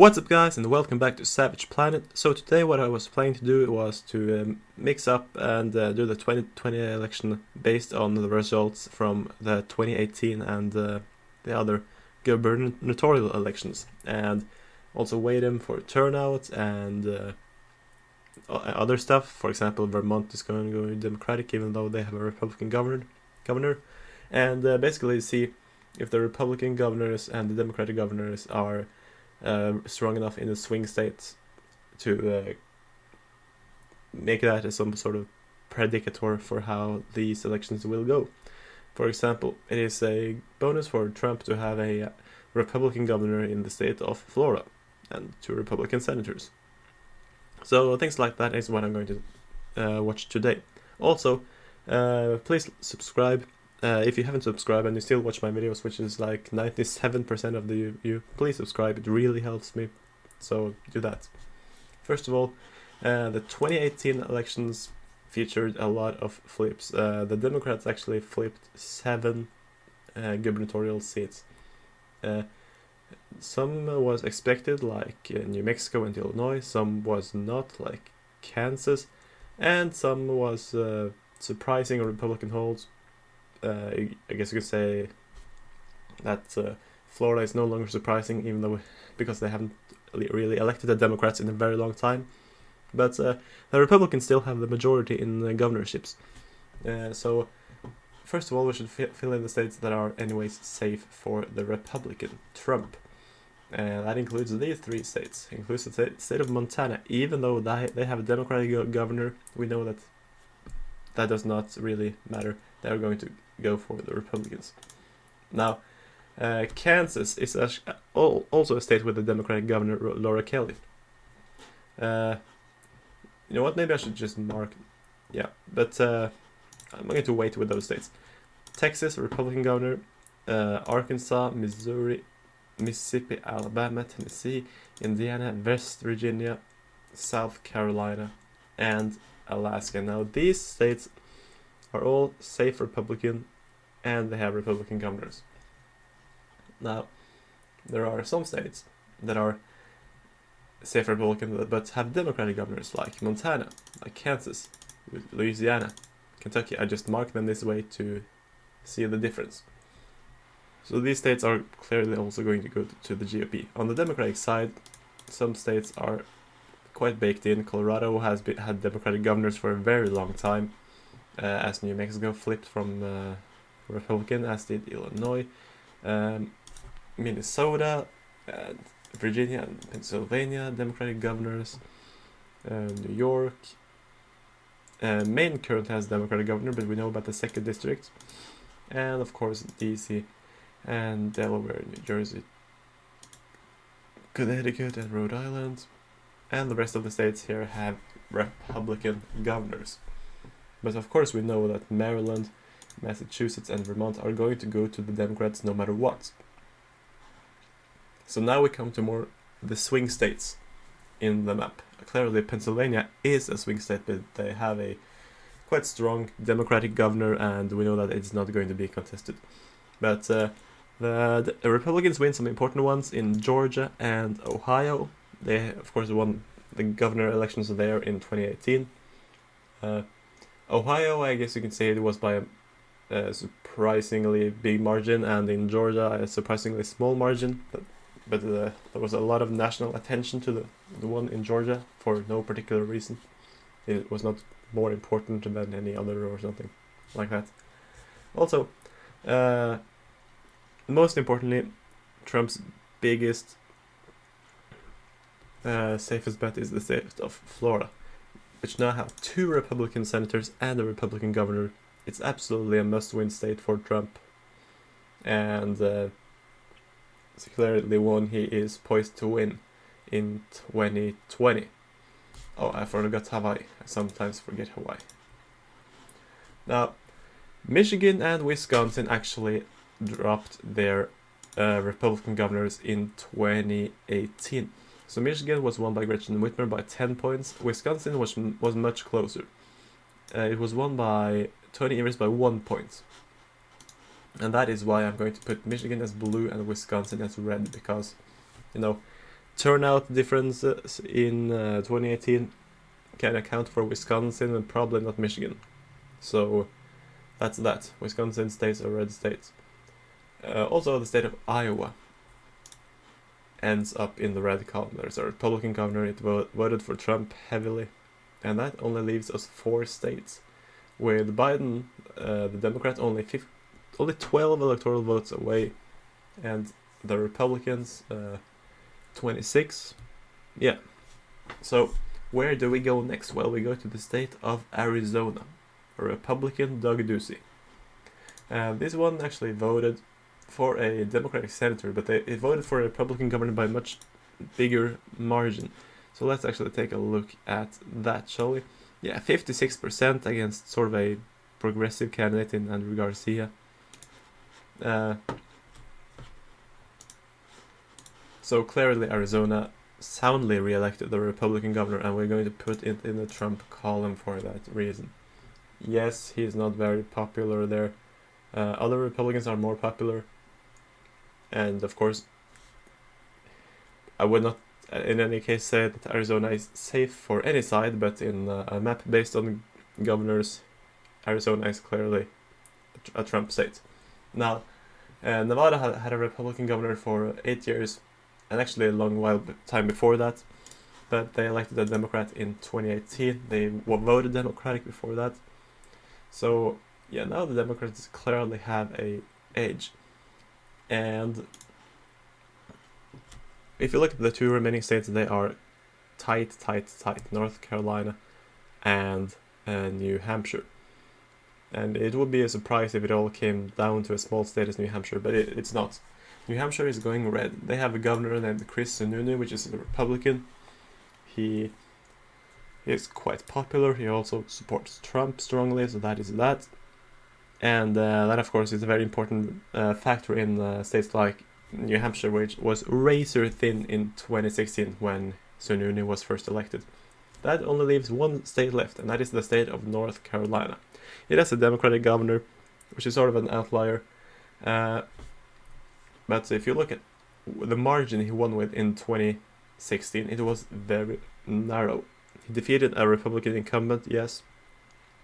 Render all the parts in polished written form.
What's up guys, and welcome back to Savage Planet. So today what I was planning to do was to mix up and do the 2020 election based on the results from the 2018 and the other gubernatorial elections, and also weigh them for turnout and other stuff. For example, Vermont is going to go Democratic even though they have a Republican governor, and basically see if the Republican governors and the Democratic governors are strong enough in the swing states to make that as some sort of predicator for how these elections will go. For example, it is a bonus for Trump to have a Republican governor in the state of Florida and 2 Republican senators. So things like that is what I'm going to watch today. Also, please subscribe. If you haven't subscribed and you still watch my videos, which is like 97% of you, please subscribe. It really helps me, so do that. First of all, the 2018 elections featured a lot of flips. The Democrats actually flipped 7 gubernatorial seats. Some was expected, like New Mexico and Illinois. Some was not, like Kansas. And some was surprising Republican holds. I guess you could say that Florida is no longer surprising, even though because they haven't really elected the Democrats in a very long time. But the Republicans still have the majority in governorships. So first of all, we should fill in the states that are anyways safe for the Republican Trump. That includes these 3 states. It includes the state of Montana. Even though they have a Democratic governor, we know that does not really matter. They are going to go for the Republicans. Now, Kansas is also a state with a Democratic governor, Laura Kelly. You know what? Maybe I should just mark. Yeah, but I'm going to wait with those states. Texas, Republican governor. Arkansas, Missouri, Mississippi, Alabama, Tennessee, Indiana, West Virginia, South Carolina, and Alaska. Now, these states are all safe Republican, and they have Republican governors. Now, there are some states that are safe Republican but have Democratic governors, like Montana, like Kansas, Louisiana, Kentucky. I just marked them this way to see the difference. So these states are clearly also going to go to the GOP. On the Democratic side, some states are quite baked in. Colorado has had Democratic governors for a very long time. As New Mexico flipped from Republican, as did Illinois, Minnesota, and Virginia and Pennsylvania, Democratic governors, New York. Maine currently has Democratic governor, but we know about the 2nd district, and of course DC, and Delaware, New Jersey, Connecticut, and Rhode Island, and the rest of the states here have Republican governors. But of course we know that Maryland, Massachusetts, and Vermont are going to go to the Democrats no matter what. So now we come to the swing states in the map. Clearly Pennsylvania is a swing state, but they have a quite strong Democratic governor, and we know that it's not going to be contested. But the Republicans win some important ones in Georgia and Ohio. They of course won the governor elections there in 2018. Ohio, I guess you can say it was by a surprisingly big margin, and in Georgia a surprisingly small margin, but there was a lot of national attention to the one in Georgia for no particular reason. It was not more important than any other or something like that. Also, most importantly, Trump's biggest safest bet is the state of Florida, which now have 2 Republican senators and a Republican governor. It's absolutely a must-win state for Trump, and it's clearly one he is poised to win in 2020. Oh, I forgot Hawaii. I sometimes forget Hawaii. Now, Michigan and Wisconsin actually dropped their Republican governors in 2018. So Michigan was won by Gretchen Whitmer by 10 points. Wisconsin was much closer. It was won by Tony Evers by 1 point. And that is why I'm going to put Michigan as blue and Wisconsin as red, because, you know, turnout differences in 2018 can account for Wisconsin and probably not Michigan. So that's that. Wisconsin stays a red state. Also, the state of Iowa ends up in the red column. There's a Republican governor. It voted for Trump heavily, and that only leaves us 4 states. With Biden, the Democrat, only 12 electoral votes away, and the Republicans 26. Yeah. So where do we go next? Well, we go to the state of Arizona. A Republican, Doug Ducey. This one actually voted for a Democratic senator, but it voted for a Republican governor by a much bigger margin. So let's actually take a look at that, shall we? Yeah, 56% against sort of a progressive candidate in Andrew Garcia. So clearly Arizona soundly re-elected the Republican governor, and we're going to put it in the Trump column for that reason. Yes, he's not very popular there. Other Republicans are more popular. And of course, I would not in any case say that Arizona is safe for any side, but in a map based on governors, Arizona is clearly a Trump state. Now, Nevada had a Republican governor for 8 years, and actually a long time before that, but they elected a Democrat in 2018. They voted Democratic before that. So yeah, now the Democrats clearly have a edge. And if you look at the 2 remaining states, they are tight. North Carolina and New Hampshire. And it would be a surprise if it all came down to a small state as New Hampshire, but it's not. New Hampshire is going red. They have a governor named Chris Sununu, which is a Republican. He is quite popular. He also supports Trump strongly, so that is that. And that, of course, is a very important factor in states like New Hampshire, which was razor thin in 2016 when Sununu was first elected. That only leaves 1 state left, and that is the state of North Carolina. It has a Democratic governor, which is sort of an outlier. But if you look at the margin he won with in 2016, it was very narrow. He defeated a Republican incumbent, yes,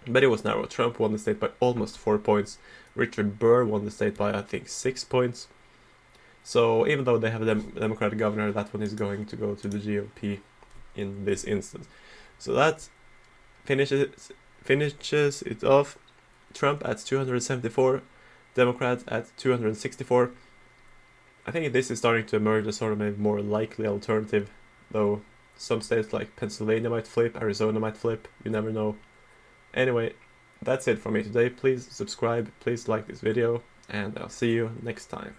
but it was narrow. Trump won the state by almost 4 points. Richard Burr won the state by, I think, 6 points. So even though they have a Democratic governor, that one is going to go to the GOP in this instance. So that finishes it off. Trump at 274, Democrat at 264. I think this is starting to emerge as sort of a more likely alternative, though some states like Pennsylvania might flip, Arizona might flip, you never know. Anyway, that's it for me today. Please subscribe, please like this video, and I'll see you next time.